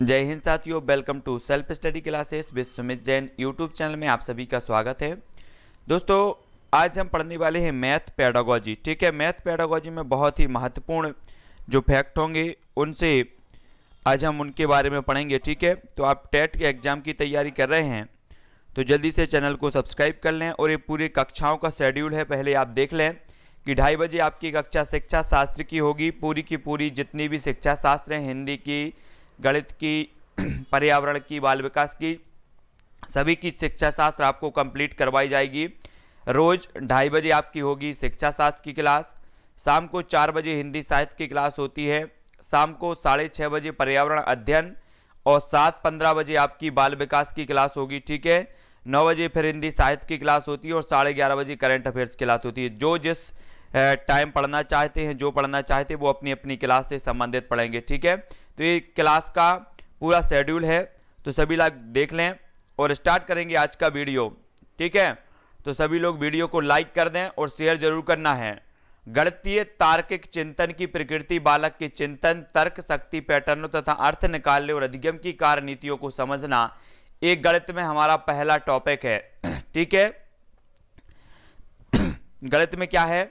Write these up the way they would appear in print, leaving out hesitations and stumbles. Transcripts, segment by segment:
जय हिंद साथियों, welcome to self study classes with Sumit Jain YouTube channel में आप सभी का स्वागत है। दोस्तों, आज हम पढ़ने वाले हैं मैथ पेडागोजी। ठीक है, मैथ पेडागोजी में बहुत ही महत्वपूर्ण जो फैक्ट होंगे उनसे आज हम उनके बारे में पढ़ेंगे। ठीक है, तो आप टेट के एग्जाम की तैयारी कर रहे हैं तो जल्दी से चैनल को सब्सक्राइब कर लें और ये पूरी कक्षाओं का शेड्यूल है, पहले आप देख लें कि 2:30 बजे आपकी कक्षा शिक्षा शास्त्र की होगी। पूरी की पूरी जितनी भी शिक्षा शास्त्र हैं, हिंदी की, गणित की, पर्यावरण की, बाल विकास की, सभी की शिक्षा शास्त्र आपको कंप्लीट करवाई जाएगी। रोज 2:30 बजे आपकी होगी शिक्षा शास्त्र की क्लास, शाम को 4 बजे हिंदी साहित्य की क्लास होती है, शाम को 6:30 बजे पर्यावरण अध्ययन और 7:15 बजे आपकी बाल विकास की क्लास होगी। ठीक है, 9 बजे फिर हिंदी साहित्य की क्लास होती है और 11:30 बजे करंट अफेयर्स की क्लास होती है। जो जिस टाइम पढ़ना चाहते हैं, जो पढ़ना चाहते हैं वो अपनी अपनी क्लास से संबंधित पढ़ेंगे। ठीक है, तो ये क्लास का पूरा शेड्यूल है, तो सभी लोग देख लें और स्टार्ट करेंगे आज का वीडियो। ठीक है, तो सभी लोग वीडियो को लाइक कर दें और शेयर जरूर करना है। गणितीय तार्किक चिंतन की प्रकृति, बालक के चिंतन, तर्क शक्ति, पैटर्नों तथा अर्थ निकालने और अधिगम की कार्य नीतियों को समझना एक गणित में हमारा पहला टॉपिक है। ठीक है, गणित में क्या है,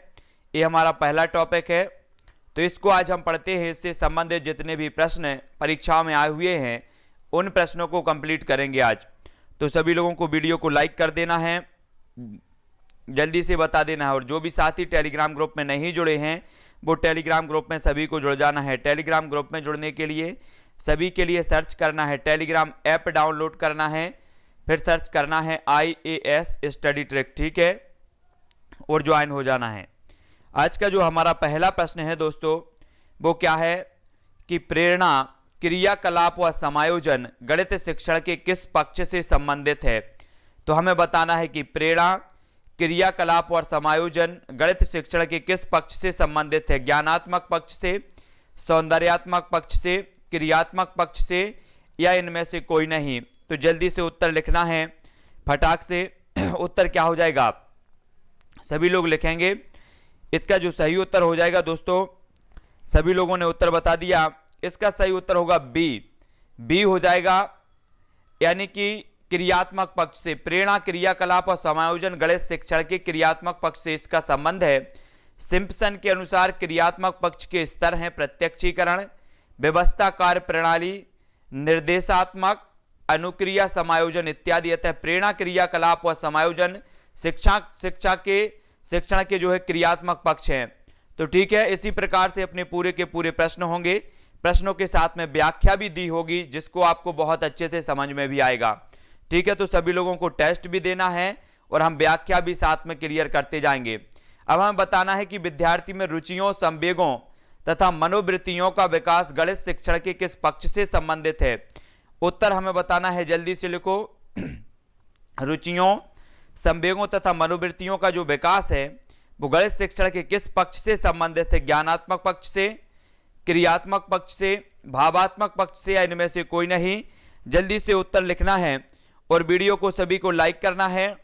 ये हमारा पहला टॉपिक है, तो इसको आज हम पढ़ते हैं। इससे संबंधित जितने भी प्रश्न परीक्षाओं में आए हुए हैं उन प्रश्नों को कंप्लीट करेंगे आज। तो सभी लोगों को वीडियो को लाइक कर देना है, जल्दी से बता देना है, और जो भी साथी टेलीग्राम ग्रुप में नहीं जुड़े हैं वो टेलीग्राम ग्रुप में सभी को जुड़ जाना है। टेलीग्राम ग्रुप में जुड़ने के लिए सभी के लिए सर्च करना है, टेलीग्राम ऐप डाउनलोड करना है, फिर सर्च करना है IAS स्टडी ट्रिक। ठीक है, और ज्वाइन हो जाना है। आज का जो हमारा पहला प्रश्न है दोस्तों, वो क्या है कि प्रेरणा, क्रियाकलाप व समायोजन गणित शिक्षण के किस पक्ष से संबंधित है। तो हमें बताना है कि प्रेरणा, क्रियाकलाप और समायोजन गणित शिक्षण के किस पक्ष से संबंधित है। ज्ञानात्मक पक्ष से, सौंदर्यात्मक पक्ष से, क्रियात्मक पक्ष से, या इनमें से कोई नहीं। तो जल्दी से उत्तर लिखना है फटाक से। उत्तर क्या हो जाएगा, सभी लोग लिखेंगे। इसका जो सही उत्तर हो जाएगा दोस्तों, सभी लोगों ने उत्तर बता दिया, इसका सही उत्तर होगा बी हो जाएगा, यानी कि क्रियात्मक पक्ष से। प्रेरणा, क्रियाकलाप और समायोजन गणित शिक्षण के क्रियात्मक पक्ष से इसका संबंध है। सिम्पसन के अनुसार क्रियात्मक पक्ष के स्तर हैं प्रत्यक्षीकरण, व्यवस्था, कार्य प्रणाली, निर्देशात्मक, अनुक्रिया, समायोजन इत्यादि। अतः प्रेरणा, क्रियाकलाप और समायोजन शिक्षण के जो है क्रियात्मक पक्ष हैं। तो ठीक है, इसी प्रकार से अपने पूरे के पूरे प्रश्न होंगे, प्रश्नों के साथ में व्याख्या भी दी होगी जिसको आपको बहुत अच्छे से समझ में भी आएगा। ठीक है, तो सभी लोगों को टेस्ट भी देना है और हम व्याख्या भी साथ में क्लियर करते जाएंगे। अब हमें बताना है कि विद्यार्थी में रुचियों, संवेगों तथा मनोवृत्तियों का विकास गणित शिक्षण के किस पक्ष से संबंधित है। उत्तर हमें बताना है, जल्दी से लिखो। रुचियों, संवेगों तथा मनोवृत्तियों का जो विकास है वो गणित शिक्षण के किस पक्ष से संबंधित है। ज्ञानात्मक पक्ष से, क्रियात्मक पक्ष से, भावात्मक पक्ष से, या इनमें से कोई नहीं। जल्दी से उत्तर लिखना है और वीडियो को सभी को लाइक करना है।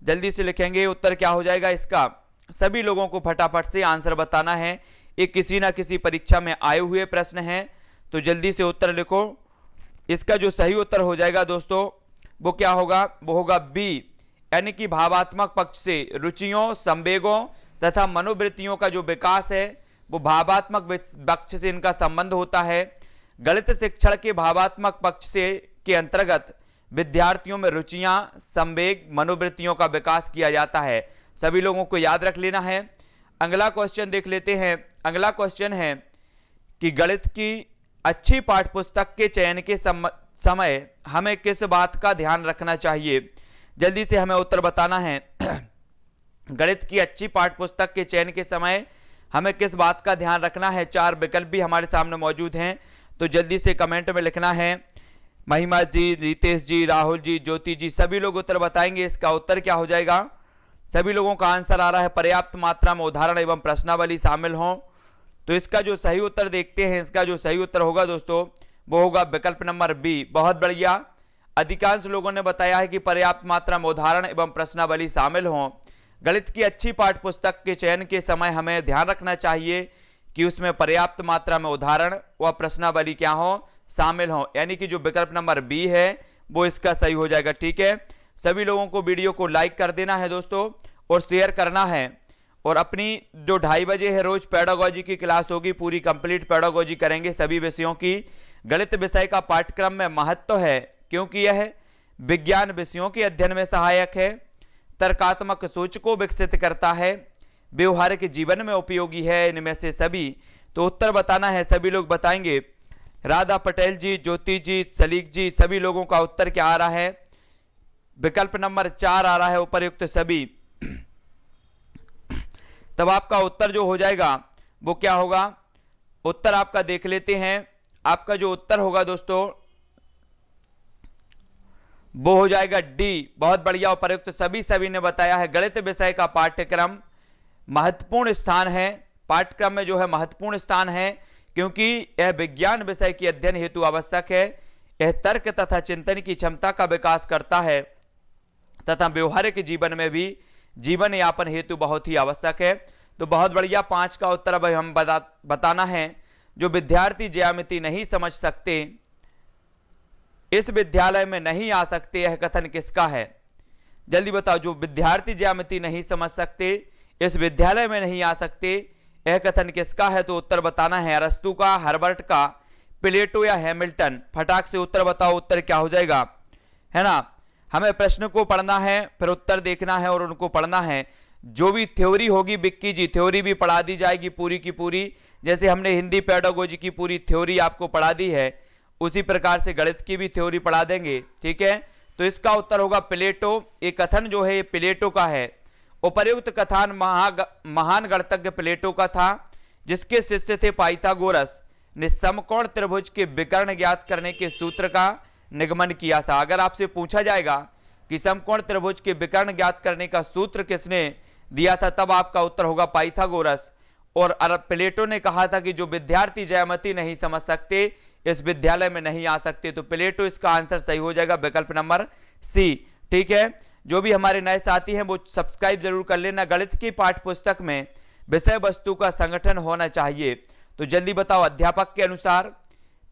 जल्दी से लिखेंगे उत्तर क्या हो जाएगा इसका, सभी लोगों को फटाफट से आंसर बताना है। ये किसी ना किसी परीक्षा में आए हुए प्रश्न हैं, तो जल्दी से उत्तर लिखो। इसका जो सही उत्तर हो जाएगा दोस्तों वो क्या होगा, वो होगा बी, यानी कि भावात्मक पक्ष से। रुचियों, संवेगों तथा मनोवृत्तियों का जो विकास है वो भावात्मक पक्ष से इनका संबंध होता है। गणित शिक्षण के भावात्मक पक्ष से के अंतर्गत विद्यार्थियों में रुचियां, संवेग, मनोवृत्तियों का विकास किया जाता है। सभी लोगों को याद रख लेना है। अगला क्वेश्चन देख लेते हैं। अगला क्वेश्चन है कि गणित की अच्छी पाठ्यपुस्तक के चयन के समय हमें किस बात का ध्यान रखना चाहिए। जल्दी से हमें उत्तर बताना है। गणित की अच्छी पाठ्यपुस्तक के चयन के समय हमें किस बात का ध्यान रखना है। 4 विकल्प भी हमारे सामने मौजूद हैं, तो जल्दी से कमेंट में लिखना है। महिमा जी, रितेश जी, राहुल जी, ज्योति जी, सभी लोग उत्तर बताएंगे। इसका उत्तर क्या हो जाएगा, सभी लोगों का आंसर आ रहा है पर्याप्त मात्रा में उदाहरण एवं प्रश्नावली शामिल हों। तो इसका जो सही उत्तर देखते हैं, इसका जो सही उत्तर होगा दोस्तों वो होगा विकल्प नंबर बी। बहुत बढ़िया, अधिकांश लोगों ने बताया है कि पर्याप्त मात्रा में उदाहरण एवं प्रश्नावली शामिल हों। गणित की अच्छी पाठ्यपुस्तक के चयन के समय हमें ध्यान रखना चाहिए कि उसमें पर्याप्त मात्रा में उदाहरण व प्रश्नावली क्या हो, शामिल हों, यानी कि जो विकल्प नंबर बी है वो इसका सही हो जाएगा। ठीक है, सभी लोगों को वीडियो को लाइक कर देना है दोस्तों और शेयर करना है। और अपनी जो 2:30 बजे है रोज पेडागोजी की क्लास होगी, पूरी कंप्लीट पेडागोजी करेंगे सभी विषयों की। गणित विषय का पाठ्यक्रम में महत्व है क्योंकि यह विज्ञान विषयों के अध्ययन में सहायक है, तर्कात्मक सोच को विकसित करता है, व्यवहारिक जीवन में उपयोगी है। इनमें से सभी तो उत्तर बताना है, सभी लोग बताएंगे। राधा पटेल जी, ज्योति जी, सलीक जी, सभी लोगों का उत्तर क्या आ रहा है? विकल्प नंबर 4 आ रहा है, उपर्युक्त सभी। तब आपका उत्तर जो हो जाएगा वो क्या होगा? उत्तर आपका देख लेते हैं। आपका जो उत्तर होगा दोस्तों वो हो जाएगा डी। बहुत बढ़िया, उपर्युक्त सभी ने बताया है। गणित विषय का पाठ्यक्रम महत्वपूर्ण स्थान है, पाठ्यक्रम में जो है महत्वपूर्ण स्थान है क्योंकि यह विज्ञान विषय के अध्ययन हेतु आवश्यक है। यह तर्क तथा चिंतन की क्षमता का विकास करता है तथा व्यवहारिक जीवन में भी जीवन यापन हेतु बहुत ही आवश्यक है। तो बहुत बढ़िया, 5 का उत्तर अब हम बताना है। जो विद्यार्थी ज्यामिति नहीं समझ सकते इस विद्यालय में नहीं आ सकते, यह कथन किसका है? जल्दी बताओ। जो विद्यार्थी ज्यामिति नहीं समझ सकते इस विद्यालय में नहीं आ सकते, यह कथन किसका है? तो उत्तर बताना है। अरस्तु का, हर्बर्ट का, प्लेटो या हैमिल्टन? फटाक से उत्तर बताओ, उत्तर क्या हो जाएगा, है ना। हमें प्रश्न को पढ़ना है, फिर उत्तर देखना है और उनको पढ़ना है। जो भी थ्योरी होगी बिक्की जी, थ्योरी भी पढ़ा दी जाएगी पूरी की पूरी। जैसे हमने हिंदी पेडागोजी की पूरी थ्योरी आपको पढ़ा दी है, उसी प्रकार से गणित की भी थ्योरी पढ़ा देंगे। ठीक है, तो इसका उत्तर होगा प्लेटो। एक कथन जो है प्लेटो का है। उपर्युक्त कथन महान गणितज्ञ प्लेटो का था, जिसके शिष्य थे पाइथागोरस ने समकोण त्रिभुज के विकर्ण ज्ञात करने के सूत्र का निगमन किया था। अगर आपसे पूछा जाएगा कि समकोण त्रिभुज के विकर्ण ज्ञात करने का सूत्र किसने दिया था, तब आपका उत्तर होगा पाइथागोरस। और प्लेटो ने कहा था कि जो विद्यार्थी ज्यामिति नहीं समझ सकते इस विद्यालय में नहीं आ सकते। तो प्लेटो इसका आंसर सही हो जाएगा, विकल्प नंबर सी। ठीक है, जो भी हमारे नए साथी हैं वो सब्सक्राइब जरूर कर लेना। गणित की पाठ्य पुस्तक में विषय वस्तु का संगठन होना चाहिए। तो जल्दी बताओ, अध्यापक के अनुसार,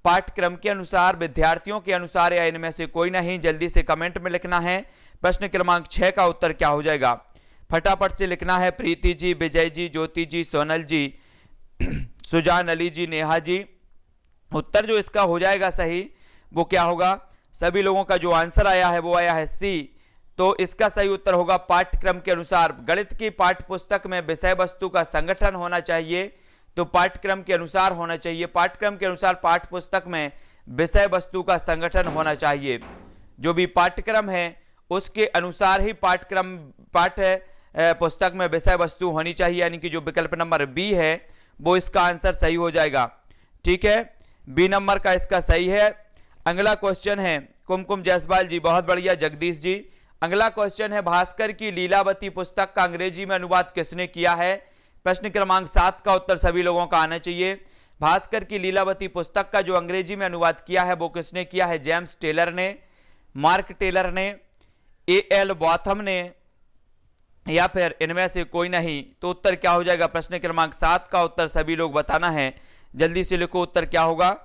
पाठ्यक्रम के अनुसार, विद्यार्थियों के अनुसार या इनमें से कोई नहीं? जल्दी से कमेंट में लिखना है। प्रश्न क्रमांक 6 का उत्तर क्या हो जाएगा? फटाफट से लिखना है। प्रीति जी, विजय जी, ज्योति जी, सोनल जी, सुजान अली जी, नेहा जी। उत्तर जो इसका हो जाएगा सही वो क्या होगा? सभी लोगों का जो आंसर आया है वो आया है सी। तो इसका सही उत्तर होगा पाठ्यक्रम के अनुसार। गणित की पाठ्य पुस्तक में विषय वस्तु का संगठन होना चाहिए, तो पाठ्यक्रम के अनुसार होना चाहिए। पाठ्यक्रम के अनुसार पाठ्य पुस्तक में विषय वस्तु का संगठन होना चाहिए। जो भी पाठ्यक्रम है उसके अनुसार ही पाठ्य पुस्तक में विषय वस्तु होनी चाहिए, यानी कि जो विकल्प नंबर बी है वो इसका आंसर सही हो जाएगा। ठीक है, बी नंबर का इसका सही है। अगला क्वेश्चन है, कुमकुम जायसवाल जी, बहुत बढ़िया, जगदीश जी। अगला क्वेश्चन है, भास्कर की लीलावती पुस्तक का अंग्रेजी में अनुवाद किसने किया है? प्रश्न क्रमांक 7 का उत्तर सभी लोगों का आना चाहिए। भास्कर की लीलावती पुस्तक का जो अंग्रेजी में अनुवाद किया है वो किसने किया है? जेम्स टेलर ने, मार्क टेलर ने, ए.एल. बॉथम ने, या फिर इनमें से कोई नहीं? तो उत्तर क्या हो जाएगा? प्रश्न क्रमांक 7 का उत्तर सभी लोग बताना है। जल्दी से लिखो, उत्तर क्या होगा?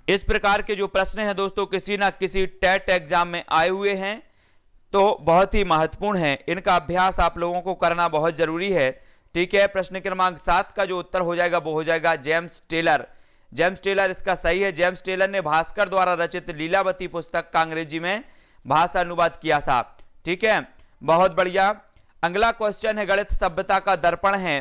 इस प्रकार के जो प्रश्न हैं दोस्तों किसी ना किसी टेट एग्जाम में आए हुए हैं, तो बहुत ही महत्वपूर्ण है। इनका अभ्यास आप लोगों को करना बहुत जरूरी है। ठीक है, प्रश्न क्रमांक 7 का जो उत्तर हो जाएगा वो हो जाएगा जेम्स टेलर। जेम्स टेलर इसका सही है। जेम्स टेलर ने भास्कर द्वारा रचित लीलावती पुस्तक का अंग्रेजी में भाषा अनुवाद किया था। ठीक है, बहुत बढ़िया। अगला क्वेश्चन है, गणित सभ्यता का दर्पण है,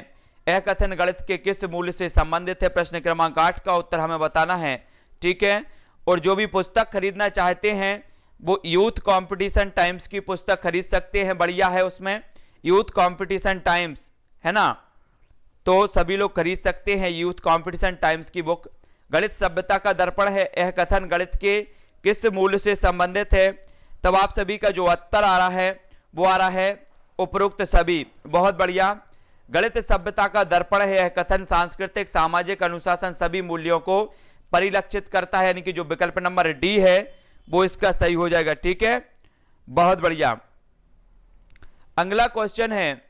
यह कथन गणित के किस मूल्य से संबंधित है? प्रश्न क्रमांक 8 का उत्तर हमें बताना है। ठीक है, और जो भी पुस्तक खरीदना चाहते हैं वो यूथ कंपटीशन टाइम्स की पुस्तक खरीद सकते हैं। बढ़िया है, उसमें यूथ कंपटीशन टाइम्स है ना, तो सभी लोग खरीद सकते हैं यूथ कंपटीशन टाइम्स की बुक। गणित सभ्यता का दर्पण है, यह कथन गणित के किस मूल्य से संबंधित है? तब आप सभी का जो उत्तर आ रहा है वो आ रहा है उपरोक्त सभी। बहुत बढ़िया, गणित सभ्यता का दर्पण है, यह कथन सांस्कृतिक, सामाजिक, अनुशासन सभी मूल्यों को परिलक्षित करता है, यानी कि जो विकल्प नंबर डी है वो इसका सही हो जाएगा। ठीक है, बहुत बढ़िया। अगला क्वेश्चन है,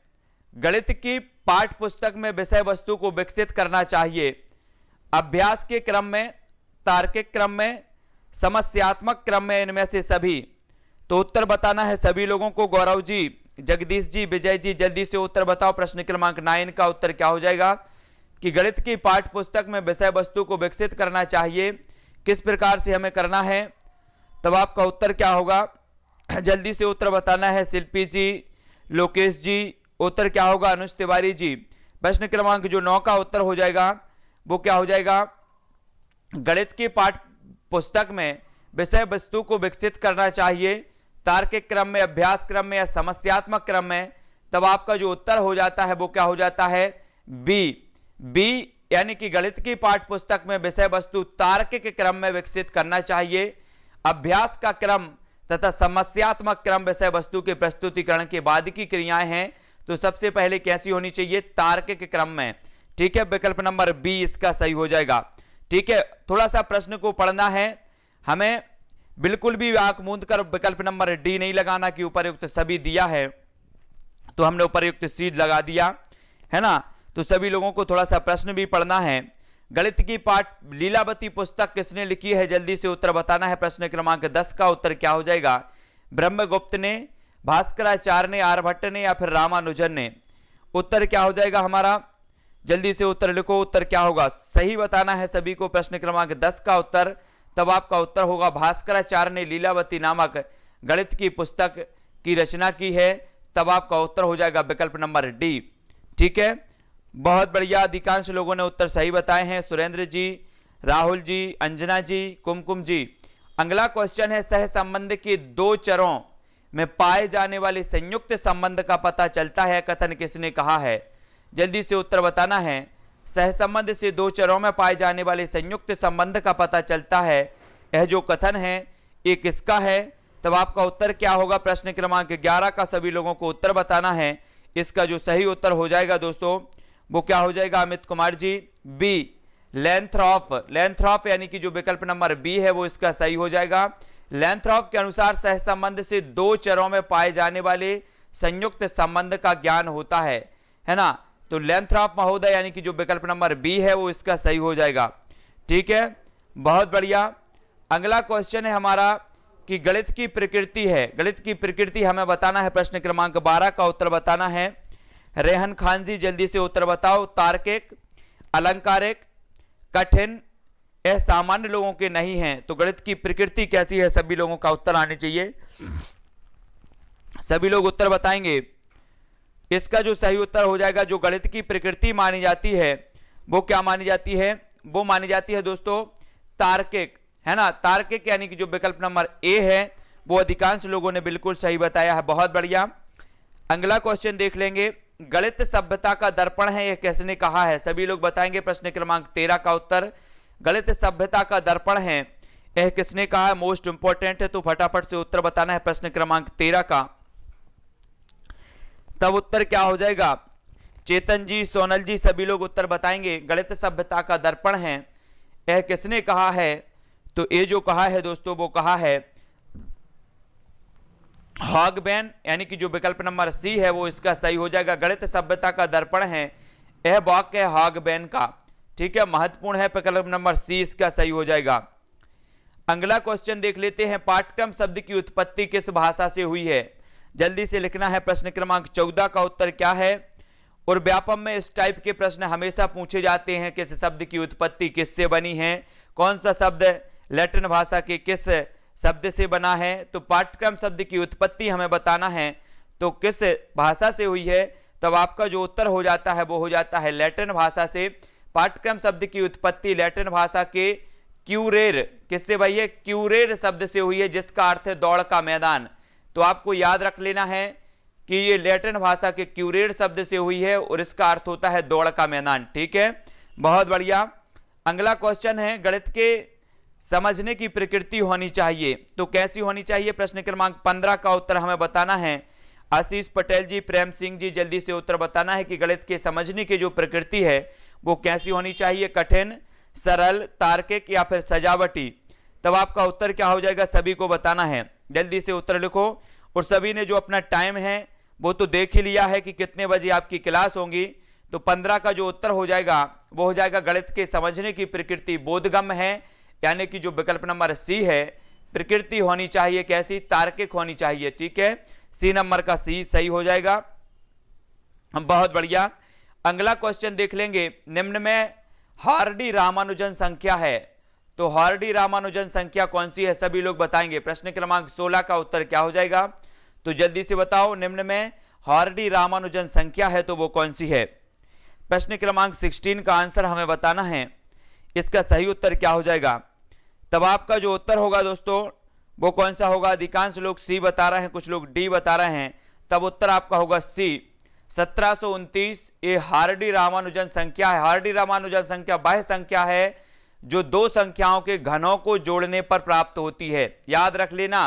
गणित की पाठ्य पुस्तक में विषय वस्तु को विकसित करना चाहिए। अभ्यास के क्रम में, तार्किक क्रम में, समस्यात्मक क्रम में, इनमें से सभी। तो उत्तर बताना है सभी लोगों को। गौरव जी, जगदीश जी, विजय जी, जल्दी से उत्तर बताओ। प्रश्न क्रमांक 9 का उत्तर क्या हो जाएगा कि गणित की पाठ्य पुस्तक में विषय वस्तु को विकसित करना चाहिए, किस प्रकार से हमें करना है। तब आपका उत्तर क्या होगा, जल्दी से उत्तर बताना है। शिल्पी जी, लोकेश जी, उत्तर क्या होगा। अनुज तिवारी जी, प्रश्न क्रमांक जो 9 का उत्तर हो जाएगा वो क्या हो जाएगा, गणित की पाठ्य पुस्तक में विषय वस्तु को विकसित करना चाहिए, तार्किक क्रम में, अभ्यास क्रम में या समस्यात्मक क्रम में। तब आपका जो उत्तर हो जाता है वो क्या हो जाता है, बी, यानी कि गणित की पाठ्य पुस्तक में विषय वस्तु तार्किक क्रम में विकसित करना चाहिए। अभ्यास का क्रम तथा समस्यात्मक क्रम विषय वस्तु के प्रस्तुतिकरण के बाद की क्रियाएं हैं, तो सबसे पहले कैसी होनी चाहिए, तार्किक क्रम में। ठीक है, विकल्प नंबर बी इसका सही हो जाएगा। ठीक है, थोड़ा सा प्रश्न को पढ़ना है हमें, बिल्कुल भी आंख मूंद कर विकल्प नंबर डी नहीं लगाना कि उपर्युक्त सभी दिया है तो हमने उपर्युक्त सी लगा दिया है ना। तो सभी लोगों को थोड़ा सा प्रश्न भी पढ़ना है। गणित की पाठ लीलावती पुस्तक किसने लिखी है, जल्दी से उत्तर बताना है। प्रश्न क्रमांक 10 का उत्तर क्या हो जाएगा, ब्रह्मगुप्त ने, भास्कराचार्य ने, आर्यभट्ट ने या फिर रामानुजन ने। उत्तर क्या हो जाएगा हमारा, जल्दी से उत्तर लिखो। उत्तर क्या होगा, सही बताना है सभी को। प्रश्न क्रमांक 10 का उत्तर, तब आपका उत्तर होगा भास्कराचार्य ने लीलावती नामक गणित की पुस्तक की रचना की है। तब आपका उत्तर हो जाएगा विकल्प नंबर डी। ठीक है, बहुत बढ़िया, अधिकांश लोगों ने उत्तर सही बताए हैं। सुरेंद्र जी, राहुल जी, अंजना जी, कुमकुम जी। अगला क्वेश्चन है, सह संबंध के दो चरों में पाए जाने वाले संयुक्त संबंध का पता चलता है, कथन किसने कहा है। जल्दी से उत्तर बताना है। सहसंबंध से दो चरों में पाए जाने वाले संयुक्त संबंध का पता चलता है, यह जो कथन है ये किसका है। तब आपका उत्तर क्या होगा, प्रश्न क्रमांक 11 का सभी लोगों को उत्तर बताना है। इसका जो सही उत्तर हो जाएगा दोस्तों वो क्या हो जाएगा, अमित कुमार जी, बी, लेंथ्रॉप यानी कि जो विकल्प नंबर बी है वो इसका सही हो जाएगा। लेंथ्रॉप के अनुसार सहसंबंध से दो चरों में पाए जाने वाले संयुक्त संबंध का ज्ञान होता है ना। तो लेंथ्रॉप महोदय यानी कि जो विकल्प नंबर बी है वो इसका सही हो जाएगा। ठीक है, बहुत बढ़िया। अगला क्वेश्चन है हमारा कि गणित की प्रकृति है, गणित की प्रकृति हमें बताना है। प्रश्न क्रमांक 12 का उत्तर बताना है। रेहन खान जी, जल्दी से उत्तर बताओ। तार्किक, अलंकारिक, कठिन, यह सामान्य लोगों के नहीं है। तो गणित की प्रकृति कैसी है, सभी लोगों का उत्तर आने चाहिए। सभी लोग उत्तर बताएंगे। इसका जो सही उत्तर हो जाएगा, जो गणित की प्रकृति मानी जाती है वो क्या मानी जाती है, वो मानी जाती है दोस्तों तार्किक, है ना। तार्किक यानी कि जो विकल्प नंबर ए है वो अधिकांश लोगों ने बिल्कुल सही बताया है। बहुत बढ़िया। अगला क्वेश्चन देख लेंगे, गणित सभ्यता का दर्पण है, यह किसने कहा है। सभी लोग बताएंगे। प्रश्न क्रमांक 13 का उत्तर, गणित सभ्यता का दर्पण है, यह किसने कहा है। मोस्ट इंपोर्टेंट है, तो फटाफट से उत्तर बताना है प्रश्न क्रमांक 13 का। तब उत्तर क्या हो जाएगा, चेतन जी, सोनल जी, सभी लोग उत्तर बताएंगे। गणित सभ्यता का दर्पण है, यह किसने कहा है। तो ये जो कहा है दोस्तों वो कहा है हॉगबेन, यानी कि जो विकल्प नंबर सी है वो इसका सही हो जाएगा। गणित सभ्यता का दर्पण है, यह वाक्य है हॉगबेन का। ठीक है, महत्वपूर्ण है, विकल्प नंबर सी इसका सही हो जाएगा। अगला क्वेश्चन देख लेते हैं, पाठ्यक्रम शब्द की उत्पत्ति किस भाषा से हुई है। जल्दी से लिखना है। प्रश्न क्रमांक 14 का उत्तर क्या है। और व्यापम में इस टाइप के प्रश्न हमेशा पूछे जाते हैं, किस शब्द की उत्पत्ति किससे बनी है, कौन सा शब्द लैटिन भाषा के किस शब्द से बना है। तो पाठ्यक्रम शब्द की उत्पत्ति हमें बताना है, तो किस भाषा से हुई है। तब आपका जो उत्तर हो जाता है वो हो जाता है लैटिन भाषा से। पाठ्यक्रम शब्द की उत्पत्ति लैटिन भाषा के क्यूरेर, किससे भाई है, क्यूरेर शब्द से हुई है, जिसका अर्थ है दौड़ का मैदान। तो आपको याद रख लेना है कि ये लैटिन भाषा के क्यूरेर शब्द से हुई है और इसका अर्थ होता है दौड़ का मैदान। ठीक है, बहुत बढ़िया। अगला क्वेश्चन है, गणित के समझने की प्रकृति होनी चाहिए, तो कैसी होनी चाहिए। प्रश्न क्रमांक 15 का उत्तर हमें बताना है। आशीष पटेल जी, प्रेम सिंह जी, जल्दी से उत्तर बताना है कि गणित के समझने की जो प्रकृति है वो कैसी होनी चाहिए, कठिन, सरल, तार्किक या फिर सजावटी। तब आपका उत्तर क्या हो जाएगा, सभी को बताना है। जल्दी से उत्तर लिखो। और सभी ने जो अपना टाइम है वो तो देख ही लिया है कि कितने बजे आपकी क्लास होंगी, तो 15 का जो उत्तर हो जाएगा वो हो जाएगा गणित के समझने की प्रकृति बोधगम्य है, यानी कि जो विकल्प नंबर सी है, प्रकृति होनी चाहिए कैसी, तार्किक होनी चाहिए। ठीक है, सी नंबर का सी सही हो जाएगा। बहुत बढ़िया। अगला क्वेश्चन देख लेंगे, निम्न में हार्डी रामानुजन संख्या है, तो हार्डी रामानुजन संख्या कौन सी है, सभी लोग बताएंगे। प्रश्न क्रमांक 16 का उत्तर क्या हो जाएगा, तो जल्दी से बताओ, निम्न में हार्डी रामानुजन संख्या है तो वो कौन सी है। प्रश्न क्रमांक 16 का आंसर हमें बताना है, इसका सही उत्तर क्या हो जाएगा। तब आपका जो उत्तर होगा दोस्तों वो कौन सा होगा, अधिकांश लोग सी बता रहे हैं, कुछ लोग डी बता रहे हैं, तब उत्तर आपका होगा सी 1729। ये हार्डी रामानुजन संख्या है। हार्डी रामानुजन संख्या बाह्य संख्या है जो दो संख्याओं के घनों को जोड़ने पर प्राप्त होती है, याद रख लेना।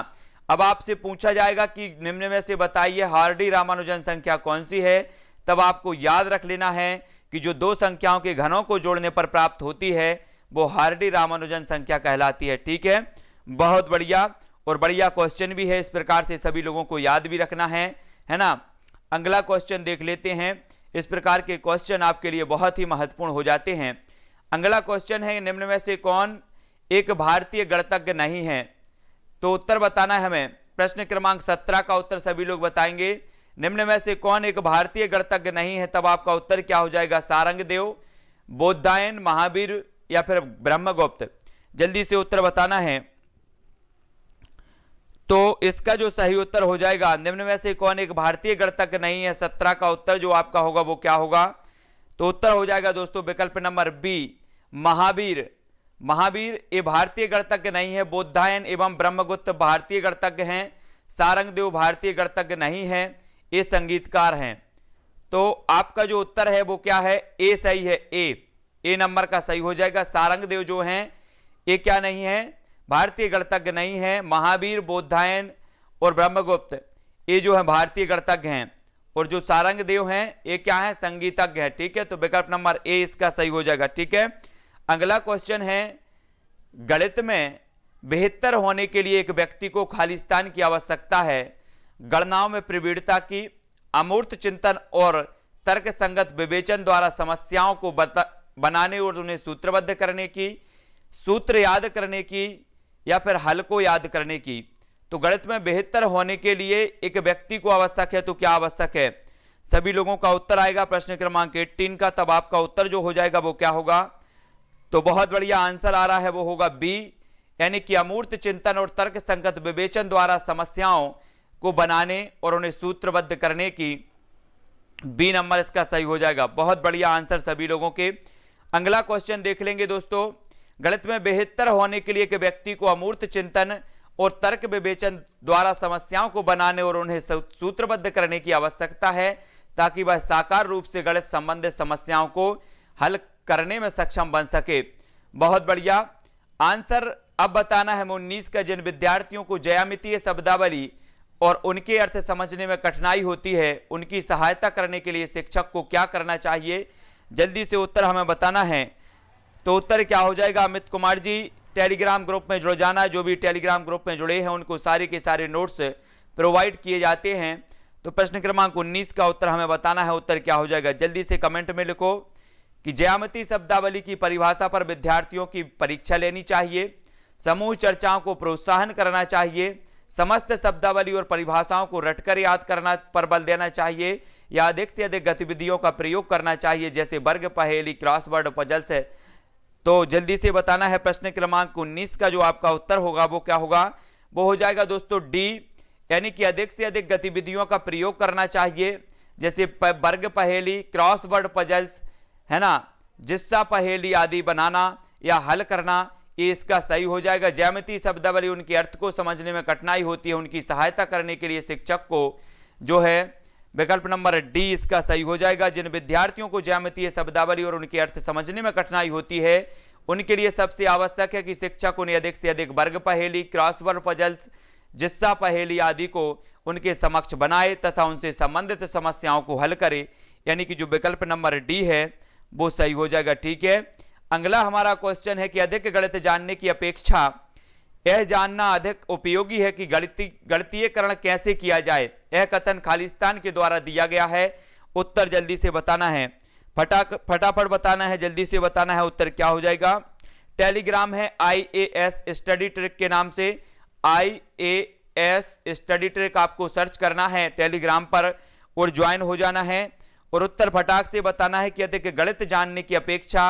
अब आपसे पूछा जाएगा कि निम्न में से बताइए हार्डी रामानुजन संख्या कौन सी है, तब आपको याद रख लेना है कि जो दो संख्याओं के घनों को जोड़ने पर प्राप्त होती है वो हार्डी रामानुजन संख्या कहलाती है। ठीक है, बहुत बढ़िया, और बढ़िया क्वेश्चन भी है, इस प्रकार से सभी लोगों को याद भी रखना है ना। अगला क्वेश्चन देख लेते हैं, इस प्रकार के क्वेश्चन आपके लिए बहुत ही महत्वपूर्ण हो जाते हैं। अगला क्वेश्चन है, निम्न में से कौन एक भारतीय गणितज्ञ नहीं है, तो उत्तर बताना है हमें। प्रश्न क्रमांक 17 का उत्तर सभी लोग बताएंगे, निम्न में से कौन एक भारतीय गणितज्ञ नहीं है, तब आपका उत्तर क्या हो जाएगा, सारंगदेव, बोधायन, महावीर या फिर ब्रह्मगुप्त। जल्दी से उत्तर बताना है। तो इसका जो सही उत्तर हो जाएगा, निम्न में से कौन एक भारतीय गणितज्ञ नहीं है, 17 का उत्तर जो आपका होगा वो क्या होगा, तो उत्तर हो जाएगा दोस्तों विकल्प नंबर बी, महावीर। महावीर ये भारतीय गणितज्ञ नहीं है, बोधायन एवं ब्रह्मगुप्त भारतीय गणितज्ञ हैं, सारंगदेव भारतीय गणितज्ञ नहीं है, ये संगीतकार हैं। तो आपका जो उत्तर है वो क्या है, ए सही है, ए नंबर का सही हो जाएगा। सारंगदेव जो हैं ये क्या नहीं है, भारतीय गणितज्ञ नहीं है। महावीर, बोधायन और ब्रह्मगुप्त ये जो है भारतीय गणितज्ञ हैं, और जो सारंगदेव हैं ये क्या है, संगीतज्ञ है। ठीक है, तो विकल्प नंबर ए इसका सही हो जाएगा। ठीक है, अगला क्वेश्चन है, गणित में बेहतर होने के लिए एक व्यक्ति को खालिस्तान की आवश्यकता है, गणनाओं में प्रवीणता की, अमूर्त चिंतन और तर्क संगत विवेचन द्वारा समस्याओं को बनाने और उन्हें सूत्रबद्ध करने की, सूत्र याद करने की या फिर हल को याद करने की। तो गणित में बेहतर होने के लिए एक व्यक्ति को आवश्यक है, तो क्या आवश्यक है, सभी लोगों का उत्तर आएगा प्रश्न क्रमांक 18 का, तब आपका उत्तर जो हो जाएगा वो क्या होगा, तो बहुत बढ़िया आंसर आ रहा है, वो होगा बी, यानी कि अमूर्त चिंतन और तर्क संगत विवेचन द्वारा समस्याओं को बनाने और उन्हें सूत्रबद्ध करने की, बी नंबर इसका सही हो जाएगा। बहुत बढ़िया आंसर सभी लोगों के। अगला क्वेश्चन देख लेंगे दोस्तों, गणित में बेहतर होने के लिए एक व्यक्ति को अमूर्त चिंतन और तर्क विवेचन द्वारा समस्याओं को बनाने और उन्हें सूत्रबद्ध करने की आवश्यकता है, ताकि वह साकार रूप से गणित संबंधित समस्याओं को हल करने में सक्षम बन सके। बहुत बढ़िया आंसर अब बताना है 19 का, जिन विद्यार्थियों को ज्यामितीय शब्दावली और उनके अर्थ समझने में कठिनाई होती है, उनकी सहायता करने के लिए शिक्षक को क्या करना चाहिए, जल्दी से उत्तर हमें बताना है। तो उत्तर क्या हो जाएगा, अमित कुमार जी टेलीग्राम ग्रुप में जुड़ जाना। जो भी टेलीग्राम ग्रुप में जुड़े हैं उनको सारे के सारे नोट्स प्रोवाइड किए जाते हैं। तो प्रश्न क्रमांक 19 का उत्तर हमें बताना है, उत्तर क्या हो जाएगा, जल्दी से कमेंट में लिखो कि ज्यामितीय शब्दावली की परिभाषा पर विद्यार्थियों की परीक्षा लेनी चाहिए, समूह चर्चाओं को प्रोत्साहन करना चाहिए, समस्त शब्दावली और परिभाषाओं को रटकर याद करना पर बल देना चाहिए, या अधिक से अधिक गतिविधियों का प्रयोग करना चाहिए, जैसे वर्ग पहेली, क्रॉसवर्ड, पजल्स। तो जल्दी से बताना है प्रश्न क्रमांक 19 का जो आपका उत्तर होगा वो क्या होगा, वो हो जाएगा दोस्तों डी, यानी कि अधिक से अधिक गतिविधियों का प्रयोग करना चाहिए, जैसे वर्ग पहेली, क्रॉसवर्ड पजल्स है ना, जिस्सा पहेली आदि बनाना या हल करना, ये इसका सही हो जाएगा। ज्यामितीय शब्दावली उनके अर्थ को समझने में कठिनाई होती है, उनकी सहायता करने के लिए शिक्षक को जो है विकल्प नंबर डी इसका सही हो जाएगा। जिन विद्यार्थियों को ज्यामितीय शब्दावली और उनके अर्थ समझने में कठिनाई होती है, उनके लिए सबसे आवश्यक है कि शिक्षक उन्हें अधिक से अधिक वर्ग पहेली, क्रॉसवर्ड पजल्स, जिस्सा पहेली आदि को उनके समक्ष बनाए तथा उनसे संबंधित समस्याओं को हल करे, यानी कि जो विकल्प नंबर डी है वो सही हो जाएगा। ठीक है, अगला हमारा क्वेश्चन है कि अधिक गणित जानने की अपेक्षा यह जानना अधिक उपयोगी है कि गणितीयकरण कैसे किया जाए। यह कथन खालिस्तान के द्वारा दिया गया है, उत्तर जल्दी से बताना है। फटाफट बताना है, जल्दी से बताना है, उत्तर क्या हो जाएगा। टेलीग्राम है IAS स्टडी ट्रिक के नाम से, IAS स्टडी ट्रिक आपको सर्च करना है टेलीग्राम पर और ज्वाइन हो जाना है। और उत्तर फटाक से बताना है कि अधिक गणित जानने की अपेक्षा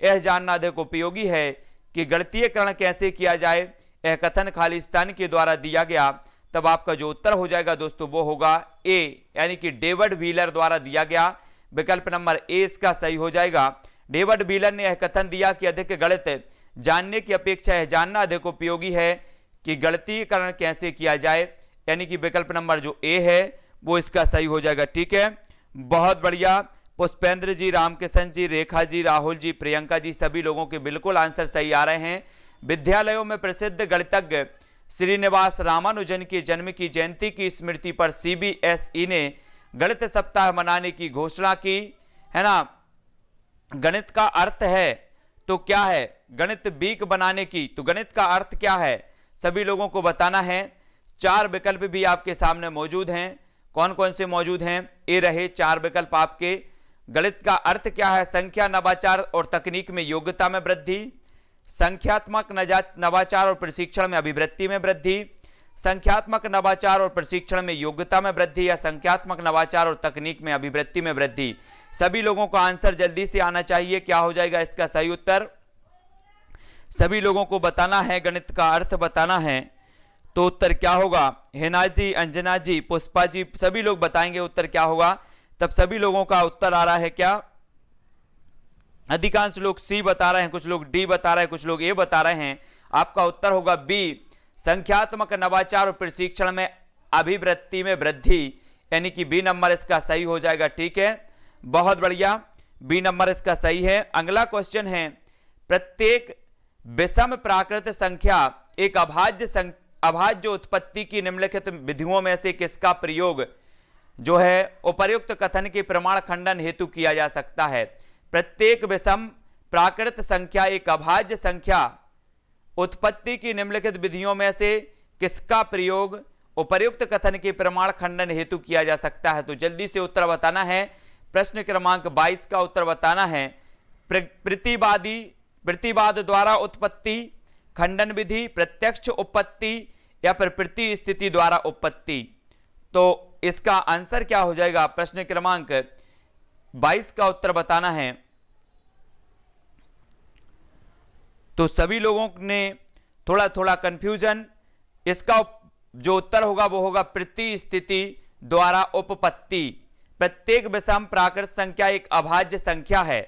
यह जानना अधिक उपयोगी है कि गणितीयकरण कैसे किया जाए। यह कथन खालिस्तान के द्वारा दिया गया। तब आपका जो उत्तर हो जाएगा दोस्तों वो होगा ए, यानी कि डेविड व्हीलर द्वारा दिया गया। विकल्प नंबर ए इसका सही हो जाएगा। डेविड व्हीलर ने यह कथन दिया कि अधिक गणित जानने की अपेक्षा यह जानना अधिक उपयोगी है कि गणितीयकरण कैसे किया जाए, यानी कि विकल्प नंबर जो ए है वो इसका सही हो जाएगा। ठीक है, बहुत बढ़िया। पुष्पेंद्र जी, रामकिशन जी, रेखा जी, राहुल जी, प्रियंका जी, सभी लोगों के बिल्कुल आंसर सही आ रहे हैं। विद्यालयों में प्रसिद्ध गणितज्ञ श्रीनिवास रामानुजन के जन्म की जयंती की स्मृति पर CBSE ने गणित सप्ताह मनाने की घोषणा की, है ना। गणित का अर्थ है तो क्या है, गणित वीक बनाने की, तो गणित का अर्थ क्या है सभी लोगों को बताना है। 4 विकल्प भी आपके सामने मौजूद हैं। कौन कौन से मौजूद हैं, ये रहे 4 विकल्प आपके। गणित का अर्थ क्या है, संख्या, नवाचार और तकनीक में योग्यता में वृद्धि, संख्यात्मक नवाचार और प्रशिक्षण में अभिवृत्ति में वृद्धि, संख्यात्मक नवाचार और प्रशिक्षण में योग्यता में वृद्धि, या संख्यात्मक नवाचार और तकनीक में अभिवृत्ति में वृद्धि। सभी लोगों का आंसर जल्दी से आना चाहिए। क्या हो जाएगा इसका सही उत्तर, सभी लोगों को बताना है, गणित का अर्थ बताना है। तो उत्तर क्या होगा, हिना जी, अंजना जी, पुष्पा जी, सभी लोग बताएंगे उत्तर क्या होगा। तब सभी लोगों का उत्तर आ रहा है क्या, अधिकांश लोग सी बता रहे हैं, कुछ लोग डी बता रहे हैं, कुछ लोग ए बता रहे हैं। आपका उत्तर होगा बी, संख्यात्मक नवाचार और प्रशिक्षण में अभिवृत्ति में वृद्धि, यानी कि बी नंबर इसका सही हो जाएगा। ठीक है, बहुत बढ़िया, बी नंबर इसका सही है। अगला क्वेश्चन है, प्रत्येक विषम प्राकृत संख्या एक अभाज्य उत्पत्ति की निम्नलिखित विधियों में से किसका प्रयोग जो है उपर्युक्त कथन के प्रमाण खंडन हेतु किया जा सकता है। प्रत्येक विषम प्राकृत संख्या एक अभाज्य संख्या उत्पत्ति की निम्नलिखित विधियों में से किसका प्रयोग उपर्युक्त कथन के प्रमाण खंडन हेतु किया जा सकता है। तो जल्दी से उत्तर बताना है। प्रश्न क्रमांक 22 का उत्तर बताना है। प्रतिवाद द्वारा उत्पत्ति, खंडन विधि, प्रत्यक्ष उत्पत्ति या फिर प्रति स्थिति द्वारा उत्पत्ति। तो इसका आंसर क्या हो जाएगा, प्रश्न क्रमांक 22 का उत्तर बताना है। तो सभी लोगों ने थोड़ा थोड़ा कंफ्यूजन, इसका जो उत्तर होगा वो होगा प्रति स्थिति द्वारा उपपत्ति। प्रत्येक विषम प्राकृत संख्या एक अभाज्य संख्या है।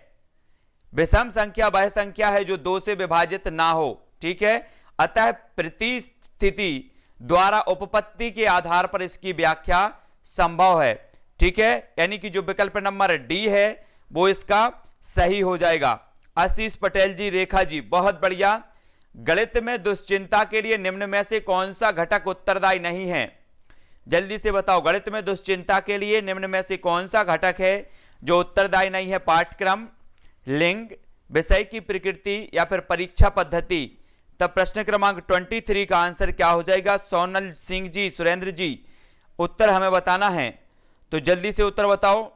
विषम संख्या वह संख्या है जो 2 से विभाजित ना हो। ठीक है, अतः प्रति स्थिति द्वारा उपपत्ति के आधार पर इसकी व्याख्या संभव है। ठीक है, यानी कि जो विकल्प नंबर डी है वो इसका सही हो जाएगा। आशीष पटेल जी, रेखा जी, बहुत बढ़िया। गणित में दुश्चिंता के लिए निम्न में से कौन सा घटक उत्तरदायी नहीं है, जल्दी से बताओ। गणित में दुश्चिंता के लिए निम्न में से कौन सा घटक है जो उत्तरदायी नहीं है। पाठ्यक्रम, लिंग, विषय की प्रकृति या फिर परीक्षा पद्धति। तब प्रश्न क्रमांक 23 का आंसर क्या हो जाएगा। सोनल सिंह जी, सुरेंद्र जी, उत्तर हमें बताना है। तो जल्दी से उत्तर बताओ।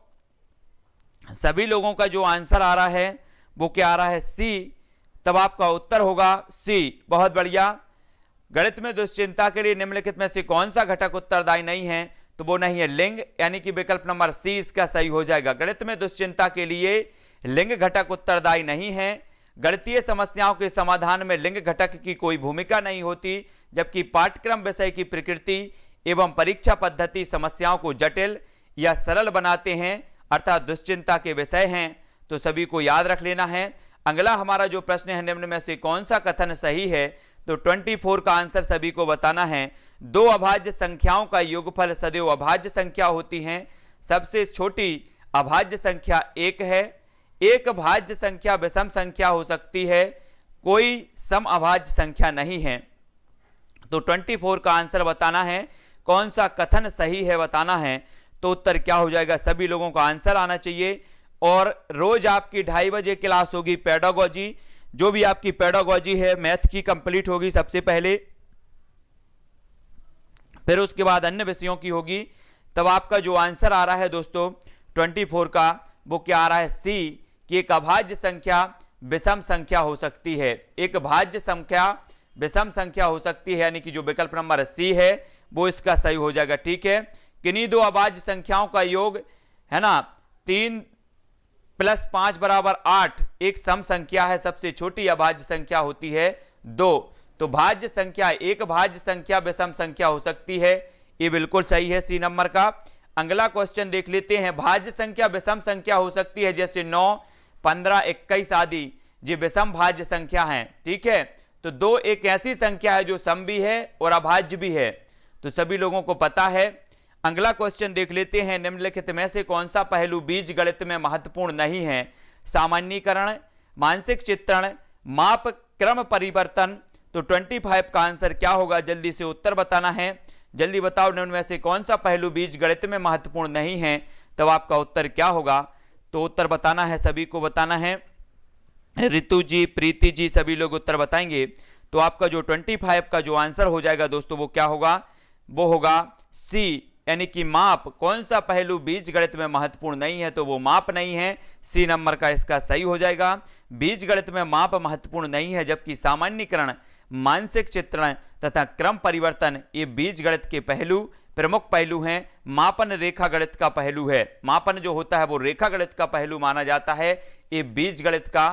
सभी लोगों का जो आंसर आ रहा है वो क्या आ रहा है, सी। तब आपका उत्तर होगा सी। बहुत बढ़िया। गणित में दुश्चिंता के लिए निम्नलिखित में से कौन सा घटक उत्तरदायी नहीं है, तो वो नहीं है लिंग, यानी कि विकल्प नंबर सी इसका सही हो जाएगा। गणित में दुश्चिंता के लिए लिंग घटक उत्तरदायी नहीं है। गणितीय समस्याओं के समाधान में लिंग घटक की कोई भूमिका नहीं होती, जबकि पाठ्यक्रम, विषय की प्रकृति एवं परीक्षा पद्धति समस्याओं को जटिल या सरल बनाते हैं, अर्थात दुश्चिंता के विषय हैं। तो सभी को याद रख लेना है। अगला हमारा जो प्रश्न है, निम्न में से कौन सा कथन सही है। तो 24 का आंसर सभी को बताना है। 2 अभाज्य संख्याओं का योगफल सदैव अभाज्य संख्या होती है। सबसे छोटी अभाज्य संख्या 1 है। एक भाज्य संख्या विषम संख्या हो सकती है, कोई सम अभाज्य संख्या नहीं है। तो 24 का आंसर बताना है। कौन सा कथन सही है बताना है। तो उत्तर क्या हो जाएगा, सभी लोगों का आंसर आना चाहिए। और रोज आपकी 2:30 बजे क्लास होगी पेडागोजी, जो भी आपकी पेडागोजी है मैथ की कंप्लीट होगी सबसे पहले, फिर उसके बाद अन्य विषयों की होगी। तब आपका जो आंसर आ रहा है दोस्तों 24 का, वो क्या आ रहा है, सी, कि एक अभाज्य संख्या विषम संख्या हो सकती है। एक भाज्य संख्या विषम संख्या हो सकती है, यानी कि जो विकल्प नंबर सी है वो इसका सही हो जाएगा। ठीक है, किन्हीं दो अभाज्य संख्याओं का योग है ना, 3 + 5 = 8 एक सम संख्या है, सबसे छोटी अभाज्य संख्या होती है 2। तो भाज्य संख्या, एक भाज्य संख्या विषम संख्या हो सकती है, ये बिल्कुल सही है सी नंबर का। अगला क्वेश्चन देख लेते हैं, भाज्य संख्या विषम संख्या हो सकती है, जैसे 9, 15, 21 आदि ये विषम भाज्य संख्या हैं। ठीक है, तो 2 एक ऐसी संख्या है जो सम भी है और अभाज्य भी है, तो सभी लोगों को पता है। अगला क्वेश्चन देख लेते हैं, निम्नलिखित में से कौन सा पहलू बीजगणित में महत्वपूर्ण नहीं है? सामान्यीकरण, मानसिक चित्रण, माप, क्रम परिवर्तन। तो 25 का आंसर क्या होगा, जल्दी से उत्तर बताना है। जल्दी बताओ, निम्न में से कौन सा पहलू बीजगणित में महत्वपूर्ण नहीं है? तब आपका उत्तर क्या होगा? तो उत्तर बताना है, सभी को बताना है। रितु जी, प्रीति जी, सभी लोग उत्तर बताएंगे। तो आपका जो 25 का जो आंसर हो जाएगा दोस्तों, वो क्या होगा, वो होगा सी, यानी कि माप। कौन सा पहलू बीजगणित में महत्वपूर्ण नहीं है? तो वो माप नहीं है, सी नंबर का इसका सही हो जाएगा। बीजगणित में माप महत्वपूर्ण नहीं है, जबकि सामान्यीकरण, मानसिक चित्रण तथा क्रम परिवर्तन ये बीजगणित के पहलू, प्रमुख पहलू हैं। मापन रेखा गणित का पहलू है, मापन जो होता है वो रेखा गणित का पहलू माना जाता है, ये बीजगणित का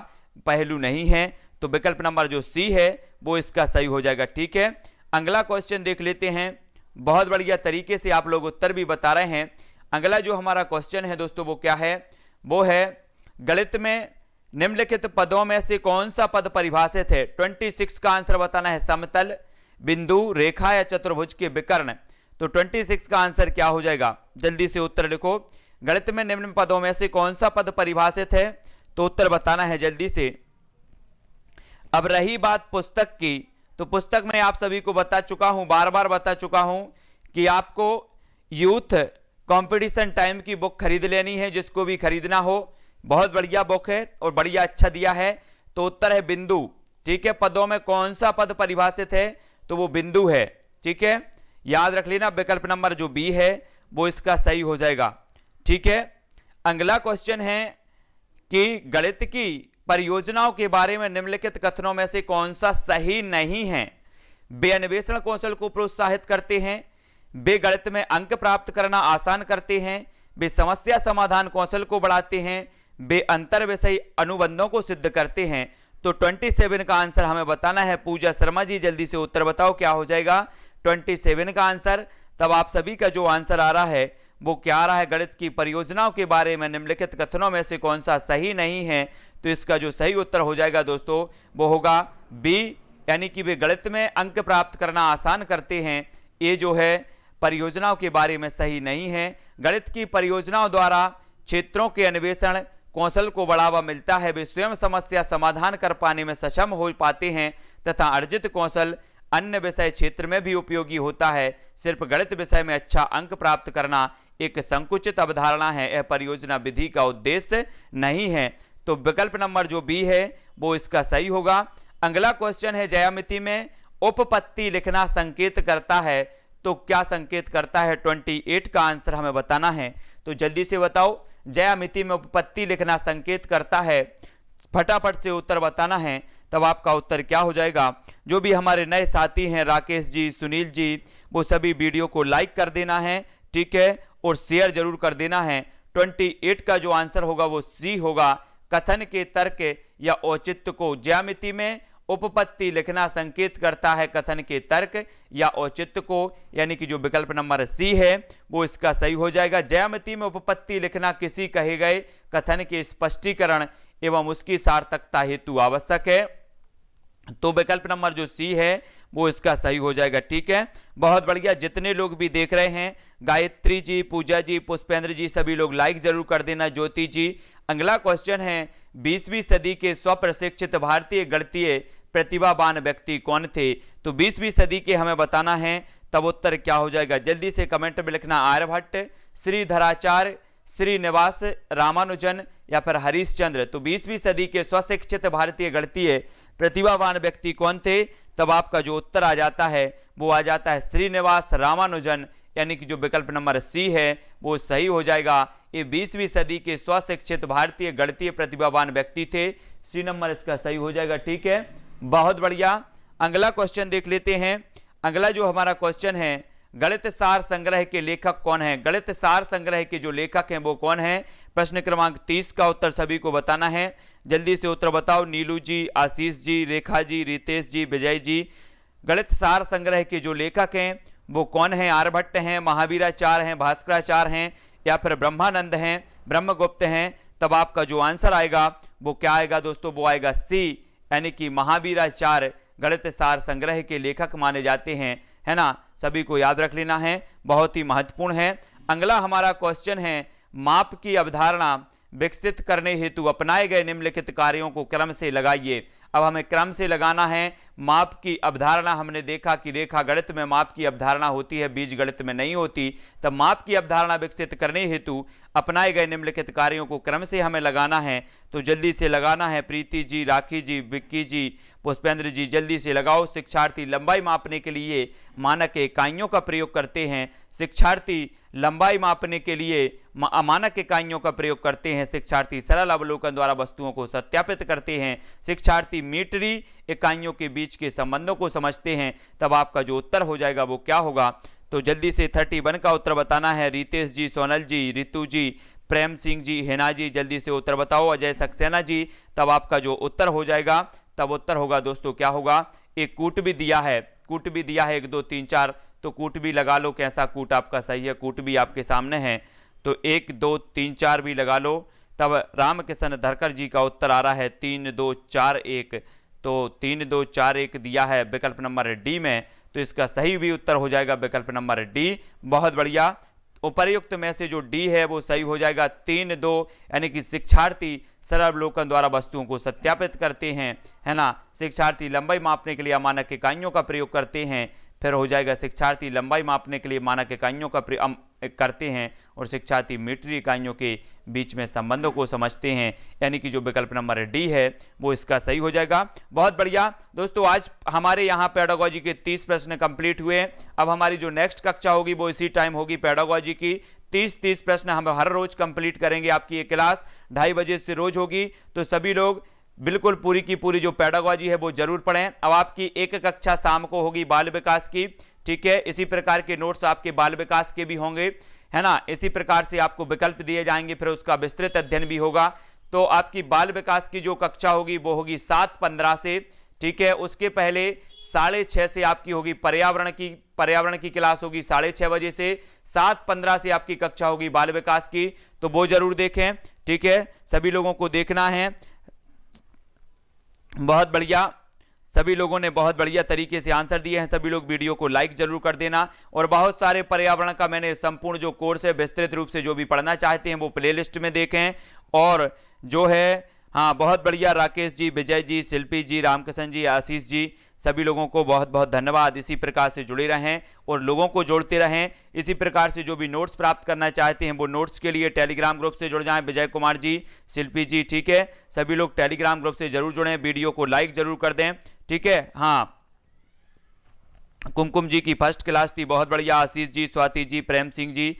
पहलू नहीं है। तो विकल्प नंबर जो सी है वो इसका सही हो जाएगा। ठीक है, अगला क्वेश्चन देख लेते हैं। बहुत बढ़िया तरीके से आप लोग उत्तर भी बता रहे हैं। अगला जो हमारा क्वेश्चन है दोस्तों, वो क्या है, वो है गणित में निम्नलिखित पदों में से कौन सा पद परिभाषित है? 26 का आंसर बताना है, समतल, बिंदु, रेखा या चतुर्भुज के विकर्ण। तो 26 का आंसर क्या हो जाएगा, जल्दी से उत्तर लिखो। गणित में निम्न पदों में से कौन सा पद परिभाषित है? तो उत्तर बताना है जल्दी से। अब रही बात पुस्तक की, तो पुस्तक में आप सभी को बता चुका हूं, बार बार बता चुका हूं कि आपको यूथ कंपटीशन टाइम की बुक खरीद लेनी है, जिसको भी खरीदना हो। बहुत बढ़िया बुक है और बढ़िया अच्छा दिया है। तो उत्तर है बिंदु। ठीक है, पदों में कौन सा पद परिभाषित है? तो वो बिंदु है। ठीक है, याद रख लेना, विकल्प नंबर जो बी है वो इसका सही हो जाएगा। ठीक है, अगला क्वेश्चन है कि गणित की परियोजनाओं के बारे में निम्नलिखित कथनों में से कौन सा सही नहीं है? वे अन्वेषण कौशल को प्रोत्साहित करते हैं, वे गणित में अंक प्राप्त करना आसान करते हैं, वे समस्या समाधान कौशल को बढ़ाते हैं, वे अंतर विषय अनुबंधों को सिद्ध करते हैं। तो 27 का आंसर हमें बताना है। पूजा शर्मा जी, जल्दी से उत्तर बताओ, क्या हो जाएगा 27 का आंसर? तब आप सभी का जो आंसर आ रहा है वो क्या आ रहा है, गणित की परियोजनाओं के बारे में निम्नलिखित कथनों में से कौन सा सही नहीं है? तो इसका जो सही उत्तर हो जाएगा दोस्तों, वो होगा बी, यानी कि वे गणित में अंक प्राप्त करना आसान करते हैं। ये जो है परियोजनाओं के बारे में सही नहीं है। गणित की परियोजनाओं द्वारा क्षेत्रों के अन्वेषण कौशल को बढ़ावा मिलता है, वे स्वयं समस्या समाधान कर पाने में सक्षम हो पाते हैं तथा अर्जित कौशल अन्य विषय क्षेत्र में भी उपयोगी होता है। सिर्फ गणित विषय में अच्छा अंक प्राप्त करना एक संकुचित अवधारणा है, यह परियोजना विधि का उद्देश्य नहीं है। तो विकल्प नंबर जो बी है वो इसका सही होगा। अगला क्वेश्चन है, ज्यामिति में उपपत्ति लिखना संकेत करता है, तो क्या संकेत करता है? 28 का आंसर हमें बताना है। तो जल्दी से बताओ, ज्यामिति में उपपत्ति लिखना संकेत करता है, फटाफट से उत्तर बताना है। तब आपका उत्तर क्या हो जाएगा? जो भी हमारे नए साथी हैं, राकेश जी, सुनील जी, वो सभी वीडियो को लाइक कर देना है। ठीक है, और शेयर जरूर कर देना है। 28 का जो आंसर होगा वो सी होगा। कथन के तर्क या औचित्य को, ज्यामिति में उपपत्ति लिखना संकेत करता है कथन के तर्क या औचित्य को, यानी कि जो विकल्प नंबर सी है वो इसका सही हो जाएगा। ज्यामिति में उपपत्ति लिखना किसी कहे गए कथन के स्पष्टीकरण एवं उसकी सार्थकता हेतु आवश्यक है। तो विकल्प नंबर जो सी है वो इसका सही हो जाएगा। ठीक है, बहुत बढ़िया। जितने लोग भी देख रहे हैं, गायत्री जी, पूजा जी, पुष्पेंद्र जी, सभी लोग लाइक जरूर कर देना। ज्योति जी, अगला क्वेश्चन है, 20वीं सदी के स्वप्रशिक्षित भारतीय गणितीय प्रतिभावान व्यक्ति कौन थे? तो 20वीं सदी के हमें बताना है। तब उत्तर क्या हो जाएगा? जल्दी से कमेंट में लिखना। आर्यभट्ट, श्रीधराचार्य, श्रीनिवास रामानुजन या फिर हरीश चंद्र। तो 20वीं सदी के स्वशिक्षित भारतीय गणितीय प्रतिभावान व्यक्ति कौन थे? तब आपका जो उत्तर आ जाता है वो आ जाता है श्रीनिवास रामानुजन, यानी कि जो विकल्प नंबर सी है वो सही हो जाएगा। ये 20वीं सदी के स्वशिक्षित भारतीय गणितीय प्रतिभावान व्यक्ति थे। सी नंबर इसका सही हो जाएगा। ठीक है, बहुत बढ़िया। अगला क्वेश्चन देख लेते हैं। अगला जो हमारा क्वेश्चन है, गणित सार संग्रह के लेखक कौन है? गणित सार संग्रह के जो लेखक हैं वो कौन है? प्रश्न क्रमांक 30 का उत्तर सभी को बताना है। जल्दी से उत्तर बताओ। नीलू जी, आशीष जी, रेखा जी, रितेश जी, विजय जी। गणित सार संग्रह के जो लेखक हैं वो कौन है? आर्यभट्ट हैं, महावीराचार्य हैं, भास्कराचार्य हैं, या फिर ब्रह्मानंद हैं, ब्रह्मगुप्त हैं? तब आपका जो आंसर आएगा वो क्या आएगा दोस्तों? वो आएगा सी, यानी कि महावीराचार्य गणित सार संग्रह के लेखक माने जाते हैं, है ना। सभी को याद रख लेना है, बहुत ही महत्वपूर्ण है। अगला हमारा क्वेश्चन है, माप की अवधारणा विकसित करने हेतु अपनाए गए निम्नलिखित कार्यों को क्रम से लगाइए। अब हमें क्रम से लगाना है। माप की अवधारणा, हमने देखा कि रेखा गणित में माप की अवधारणा होती है, बीज गणित में नहीं होती। तब माप की अवधारणा विकसित करने हेतु अपनाए गए निम्नलिखित कार्यों को क्रम से हमें लगाना है। तो जल्दी से लगाना है। प्रीति जी, राखी जी, विक्की जी, पुष्पेंद्र जी, जल्दी से लगाओ। शिक्षार्थी लंबाई मापने के लिए मानक इकाइयों का प्रयोग करते हैं। शिक्षार्थी लंबाई मापने के लिए मानक इकाइयों का प्रयोग करते हैं। शिक्षार्थी सरल अवलोकन द्वारा वस्तुओं को सत्यापित करते हैं। शिक्षार्थी मीटरी इकाइयों के बीच के संबंधों को समझते हैं। तब आपका जो उत्तर हो जाएगा वो क्या होगा? तो जल्दी से 31 का उत्तर बताना है। रितेश जी, सोनल जी, रितु जी, प्रेम सिंह जी, हिना जी, जल्दी से उत्तर बताओ। अजय सक्सेना जी, तब आपका जो उत्तर हो जाएगा, तब उत्तर होगा दोस्तों क्या होगा? एक कूट भी दिया है, कूट भी दिया है 1 2 3 4, तो कूट भी लगा लो। कैसा कूट आपका सही है? कूट भी आपके सामने है, तो 1 2 3 4 भी लगा लो। तब रामकिशन धरकर जी का उत्तर आ रहा है 3 2 4 1, तो 3 2 4 1 दिया है विकल्प नंबर डी में, तो इसका सही भी उत्तर हो जाएगा विकल्प नंबर डी। बहुत बढ़िया। उपर्युक्त में से जो डी है वो सही हो जाएगा 3 2, यानी कि शिक्षार्थी सरल अवलोकन द्वारा वस्तुओं को सत्यापित करते हैं, है ना। शिक्षार्थी लंबाई मापने के लिए मानक इकाइयों का प्रयोग करते हैं। फिर हो जाएगा शिक्षार्थी लंबाई मापने के लिए मानक इकाइयों का प्रयोग करते हैं, और शिक्षार्थी मीटरी इकाइयों के बीच में संबंधों को समझते हैं, यानी कि जो विकल्प नंबर डी है वो इसका सही हो जाएगा। बहुत बढ़िया दोस्तों, आज हमारे यहाँ पेडागोजी के 30 प्रश्न कंप्लीट हुए। अब हमारी जो नेक्स्ट कक्षा होगी वो इसी टाइम होगी पेडागोजी की। 30 प्रश्न हम हर रोज कंप्लीट करेंगे। आपकी ये क्लास 2:30 बजे से रोज होगी, तो सभी लोग बिल्कुल पूरी की पूरी जो पेडागोजी है वो जरूर पढ़ें। अब आपकी एक कक्षा शाम को होगी बाल विकास की, ठीक है। इसी प्रकार के नोट्स आपके बाल विकास के भी होंगे, है ना। इसी प्रकार से आपको विकल्प दिए जाएंगे, फिर उसका विस्तृत अध्ययन भी होगा। तो आपकी बाल विकास की जो कक्षा होगी वो होगी 7:15 से, ठीक है। उसके पहले 6:30 से आपकी होगी पर्यावरण की क्लास होगी 6:30 बजे से। 7:15 से आपकी कक्षा होगी बाल विकास की, तो वो जरूर देखें, ठीक है। सभी लोगों को देखना है। बहुत बढ़िया, सभी लोगों ने बहुत बढ़िया तरीके से आंसर दिए हैं। सभी लोग वीडियो को लाइक जरूर कर देना। और बहुत सारे पर्यावरण का मैंने संपूर्ण जो कोर्स है विस्तृत रूप से जो भी पढ़ना चाहते हैं वो प्लेलिस्ट में देखें। और जो है, हाँ, बहुत बढ़िया। राकेश जी, विजय जी, शिल्पी जी, रामकिशन जी, आशीष जी, सभी लोगों को बहुत बहुत धन्यवाद। इसी प्रकार से जुड़े रहें और लोगों को जोड़ते रहें। इसी प्रकार से जो भी नोट्स प्राप्त करना चाहते हैं वो नोट्स के लिए टेलीग्राम ग्रुप से जुड़ जाएं। विजय कुमार जी, शिल्पी जी, ठीक है। सभी लोग टेलीग्राम ग्रुप से जरूर जुड़ें, वीडियो को लाइक जरूर कर दें, ठीक है। हाँ, कुमकुम जी की फर्स्ट क्लास थी, बहुत बढ़िया। आशीष जी, स्वाति जी, प्रेम सिंह जी,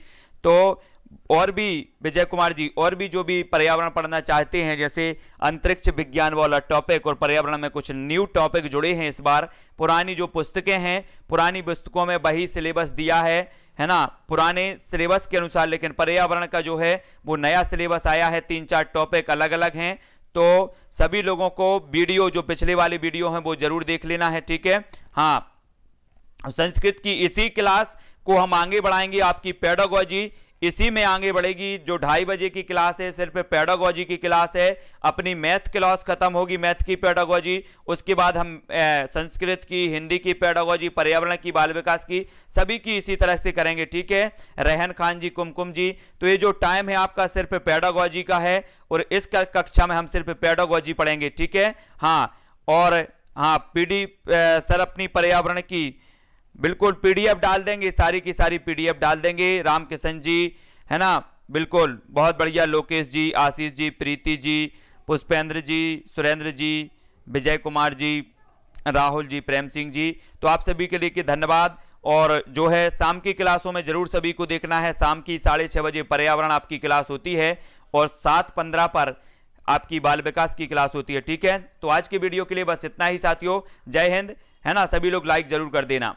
तो और भी विजय कुमार जी, और भी जो भी पर्यावरण पढ़ना चाहते हैं, जैसे अंतरिक्ष विज्ञान वाला टॉपिक और पर्यावरण में कुछ न्यू टॉपिक जुड़े हैं इस बार। पुरानी जो पुस्तकें हैं, पुरानी पुस्तकों में वही सिलेबस दिया है ना, पुराने सिलेबस के अनुसार। लेकिन पर्यावरण का जो है वो नया सिलेबस आया है, 3-4 टॉपिक अलग अलग हैं। तो सभी लोगों को वीडियो, जो पिछले वाले वीडियो हैं वो जरूर देख लेना है, ठीक है। हाँ, संस्कृत की इसी क्लास को हम आगे बढ़ाएंगे। आपकी पेडागोजी इसी में आगे बढ़ेगी। जो 2:30 बजे की क्लास है सिर्फ पेडागोजी की क्लास है। अपनी मैथ क्लास खत्म होगी, मैथ की पेडागोजी। उसके बाद हम संस्कृत की, हिंदी की पेडागोजी, पर्यावरण की, बाल विकास की, सभी की इसी तरह से करेंगे, ठीक है। रेहन खान जी, कुमकुम जी, तो ये जो टाइम है आपका सिर्फ पेडागोजी का है, और इस कक्षा में हम सिर्फ पेडागोजी पढ़ेंगे, ठीक है। हाँ, और हाँ, पीडी सर अपनी पर्यावरण की बिल्कुल पीडीएफ डाल देंगे, सारी की सारी पीडीएफ डाल देंगे। रामकिशन जी, है ना, बिल्कुल, बहुत बढ़िया। लोकेश जी, आशीष जी, प्रीति जी, पुष्पेंद्र जी, सुरेंद्र जी, विजय कुमार जी, राहुल जी, प्रेम सिंह जी, तो आप सभी के लिए धन्यवाद। और जो है शाम की क्लासों में जरूर सभी को देखना है। शाम की 6:30 बजे पर्यावरण आपकी क्लास होती है और 7:15 पर आपकी बाल विकास की क्लास होती है। ठीक है, तो आज की वीडियो के लिए बस इतना ही साथियों। जय हिंद, है ना। सभी लोग लाइक जरूर कर देना।